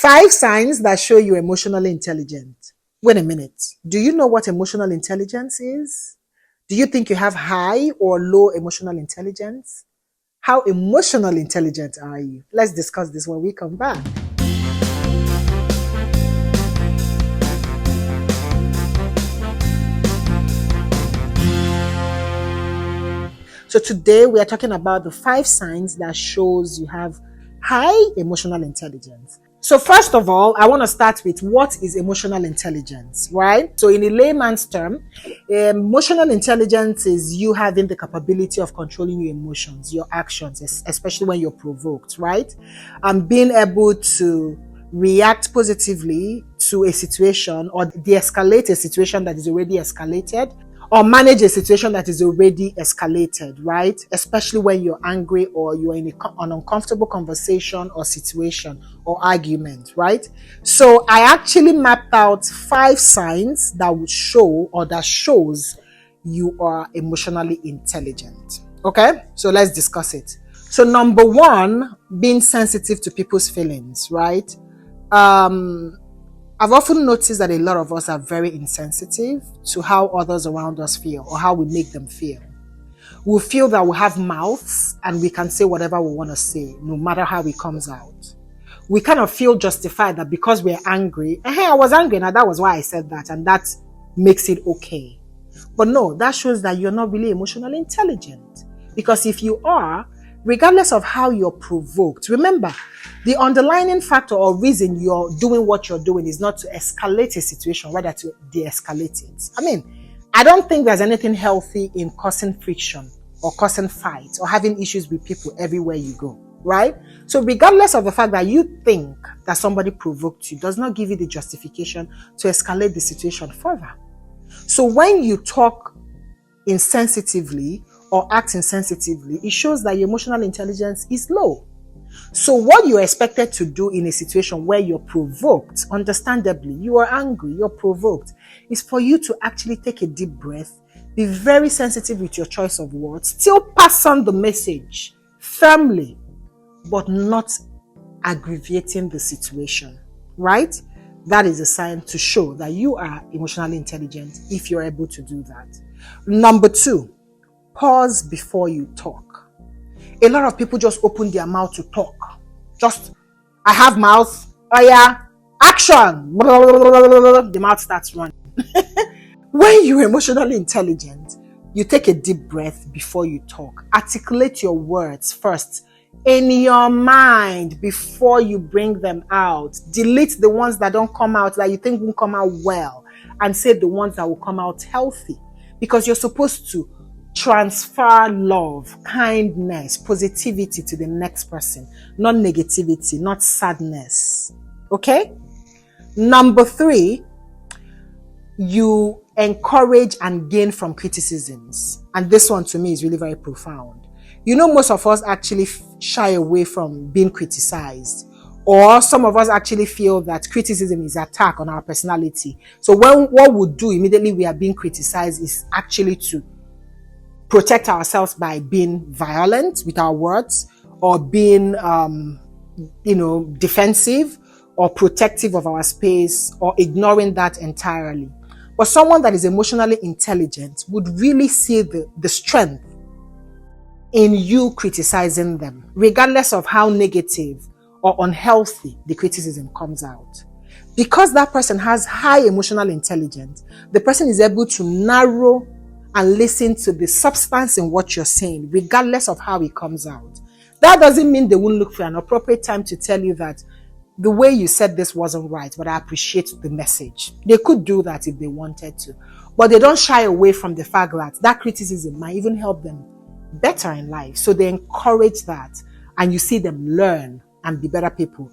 5 signs that show you're emotionally intelligent. Wait a minute. Do you know what emotional intelligence is? Do you think you have high or low emotional intelligence? How emotionally intelligent are you? Let's discuss this when we come back. So today we are talking about the 5 signs that shows you have high emotional intelligence. So first of all, I want to start with what is emotional intelligence, right? So in a layman's term, emotional intelligence is you having the capability of controlling your emotions, your actions, especially when you're provoked, right? And being able to react positively to a situation or de-escalate a situation that is already escalated, or manage a situation that is already escalated, right? Especially when you're angry or you're in an uncomfortable conversation or situation or argument, right? So I actually mapped out 5 signs that would show or that shows you are emotionally intelligent. Okay, so let's discuss it. So number 1, being sensitive to people's feelings, right? I've often noticed that a lot of us are very insensitive to how others around us feel or how we make them feel. We feel that we have mouths and we can say whatever we want to say, no matter how it comes out. We kind of feel justified that because we're angry, hey, I was angry, now that was why I said that, and that makes it okay. But no, that shows that you're not really emotionally intelligent. Because if you are, regardless of how you're provoked, remember, the underlying factor or reason you're doing what you're doing is not to escalate a situation, rather to de-escalate it. I mean, I don't think there's anything healthy in causing friction or causing fights or having issues with people everywhere you go, right? So regardless of the fact that you think that somebody provoked you, does not give you the justification to escalate the situation further. So when you talk insensitively or act insensitively, it shows that your emotional intelligence is low. So what you're expected to do in a situation where you're provoked, understandably, you are angry, you're provoked, is for you to actually take a deep breath, be very sensitive with your choice of words, still pass on the message firmly, but not aggravating the situation, right? That is a sign to show that you are emotionally intelligent if you're able to do that. Number 2, pause before you talk. A lot of people just open their mouth to talk. Just, I have mouth, oh yeah, action. The mouth starts running. When you're emotionally intelligent, you take a deep breath before you talk. Articulate your words first in your mind before you bring them out. Delete the ones that don't come out, that you think won't come out well, and say the ones that will come out healthy. Because you're supposed to transfer love, kindness, positivity to the next person, not negativity, not sadness. Okay? Number 3, you encourage and gain from criticisms. And this one to me is really very profound. You know, most of us actually shy away from being criticized. Or some of us actually feel that criticism is attack on our personality. So what we do immediately we are being criticized is actually to protect ourselves by being violent with our words, or being, defensive or protective of our space, or ignoring that entirely. But someone that is emotionally intelligent would really see the strength in you criticizing them, regardless of how negative or unhealthy the criticism comes out. Because that person has high emotional intelligence, the person is able to narrow and listen to the substance in what you're saying, regardless of how it comes out. That doesn't mean they won't look for an appropriate time to tell you that the way you said this wasn't right, but I appreciate the message. They could do that if they wanted to, but they don't shy away from the fact that criticism might even help them better in life. So they encourage that, and you see them learn and be better people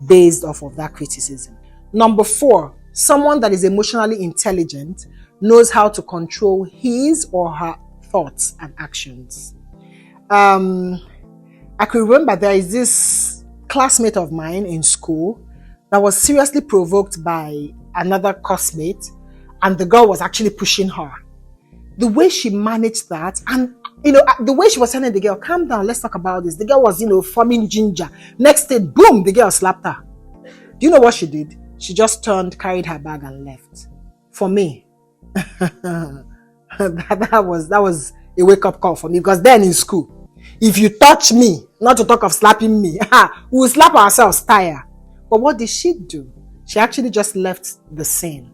based off of that criticism. Number 4, someone that is emotionally intelligent knows how to control his or her thoughts and actions. I could remember there is this classmate of mine in school that was seriously provoked by another classmate, and the girl was actually pushing her. The way she managed that, and the way she was telling the girl, calm down, let's talk about this. The girl was, forming ginger. Next thing, boom, the girl slapped her. Do you know what she did? She just turned, carried her bag and left. For me, that was a wake-up call for me, because then in school, if you touch me, not to talk of slapping me, we will slap ourselves tire. But what did she do? She actually just left the scene.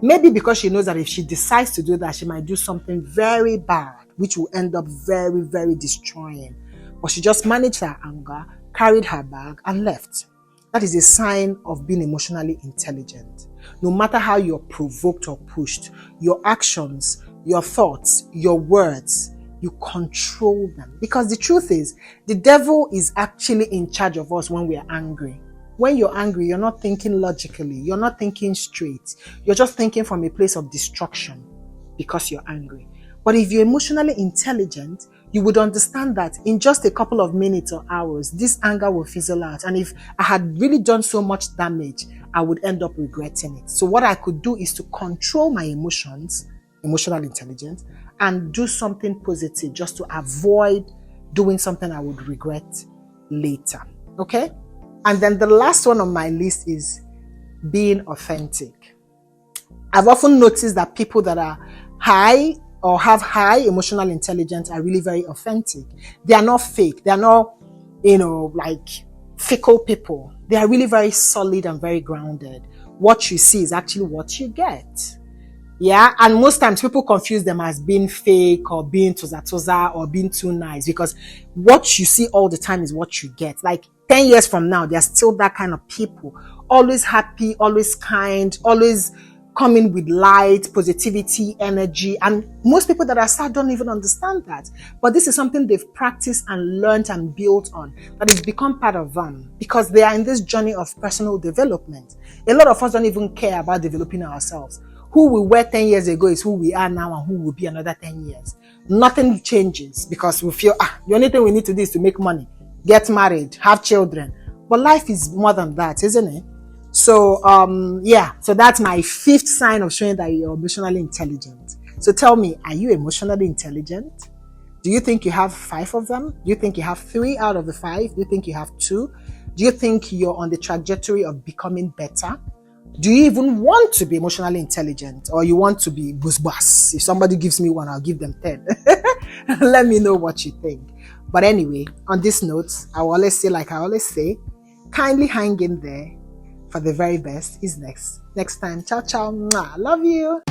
Maybe because she knows that if she decides to do that, she might do something very bad, which will end up very, very destroying. But she just managed her anger, carried her bag, and left. That is a sign of being emotionally intelligent. No matter how you're provoked or pushed, your actions, your thoughts, your words, you control them. Because the truth is, the devil is actually in charge of us when we are angry. When you're angry, you're not thinking logically. You're not thinking straight. You're just thinking from a place of destruction because you're angry. But if you're emotionally intelligent, you would understand that in just a couple of minutes or hours, this anger will fizzle out. And if I had really done so much damage, I would end up regretting it. So what I could do is to control my emotions, emotional intelligence, and do something positive just to avoid doing something I would regret later. Okay? And then the last one on my list is being authentic. I've often noticed that people that are high or have high emotional intelligence are really very authentic. They are not fake. They are not, like fickle people. They are really very solid and very grounded. What you see is actually what you get. Yeah, and most times people confuse them as being fake or being toza or being too nice, because what you see all the time is what you get. Like 10 years from now, they're still that kind of people. Always happy, always kind, always coming with light, positivity, energy. And most people that are sad don't even understand that. But this is something they've practiced and learned and built on, that has become part of them because they are in this journey of personal development. A lot of us don't even care about developing ourselves. Who we were 10 years ago is who we are now and who will be another 10 years. Nothing changes because we feel, the only thing we need to do is to make money, get married, have children. But life is more than that, isn't it? So, so that's my 5th sign of showing that you're emotionally intelligent. So tell me, are you emotionally intelligent? Do you think you have 5 of them? Do you think you have 3 out of the 5? Do you think you have 2? Do you think you're on the trajectory of becoming better? Do you even want to be emotionally intelligent, or you want to be bus? If somebody gives me 1, I'll give them 10. Let me know what you think. But anyway, on this note, I will always say, like I always say, kindly hang in there, for the very best is next. Next time. Ciao, ciao. Mwah. Love you.